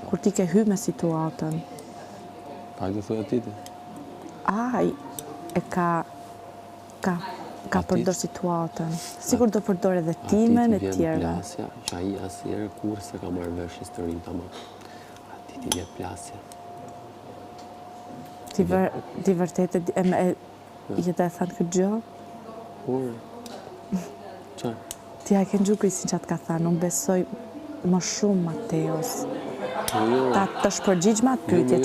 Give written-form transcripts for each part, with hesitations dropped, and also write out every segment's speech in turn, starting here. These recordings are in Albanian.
Kur ti ke hy me situatën. Pa të thuja titi. Ai e ka përdor situatën. Sigur do përdor edhe timen e tjerëve. Plasja, që ai asnjëherë kur se ka marrë vesh historinë tamam. Ati ti vjen plasja. Ti vërtet jetë e thënë këtë gjë? Por, qarë? Ti a ke në gjukrisin që atë ka thënë, unë besoj më shumë Mateos. Ta të shpërgjigj ma të pyetje,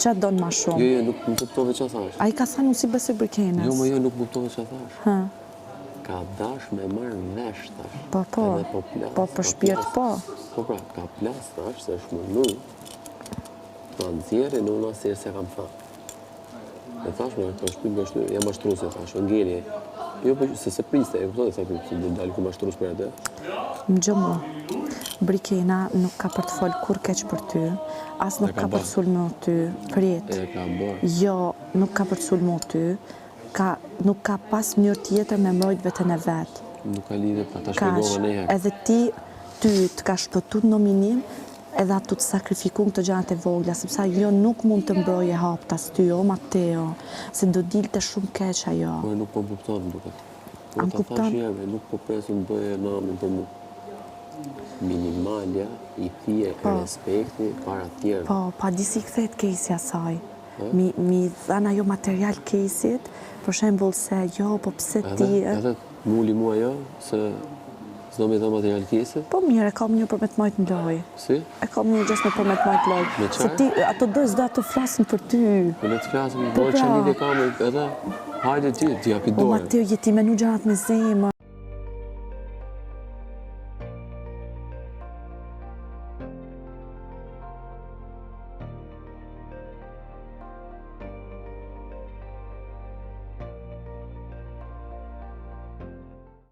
që donë ma shumë? Jo, nuk më kuptove që thash. A i ka thënë unë si besoj Brikenës? Jo, nuk më kuptove që thash. Ka dash me marrë vesh, thash. Po, për shpirt, po. Po pra, ka plas, thash, se është mundu. Ta nëzjeri, në unë asirë se kam thash. E thash me, ka shpit me shtu, jam ashtruse, thash, ngeli. Jo, se priste, e kuptove, se të dalë ku më ashtrus për atë. Më gjëmo, Brikena nuk ka për të folë kur keq për ty, as nuk ka për të sulmu ty, prit. E ka bërë. Jo, nuk ka për të sulmu ty, nuk ka pas mënyrë tjetër me mbrojt vetën e vetë. Nuk ka lidhe, pa ta shpjegova ne herë. Edhe ty të ka shpëtu në nominim, edhe atë të sakrifikun këtë gjanët e vogla, sepse ajo nuk mund të mbroje haptas ty, o Mateo, se do dilte shumë keq ajo. Po e nuk po më kupton, duket. Am kupton? Nuk po presin bëje namin për mu. Minimalja, i thije respekti para tjerë. Po, pa disi këthet kejsi asaj. Mi dhana jo material kejsit, për shembull se jo, po pse ti... Edhe muli mua jo, se s'do me dhe material kejsit? Po mirë, e kam një për me të majtë në loj. Si? E kam një gjës me për me të majtë loj. Me qaj? Se ti, ato dojë s'da të flasin për ty. Po le të flasin, po që një dhe kamë edhe, hajde ti api Po dore. Mateo, jeti menu gjanat me zemë.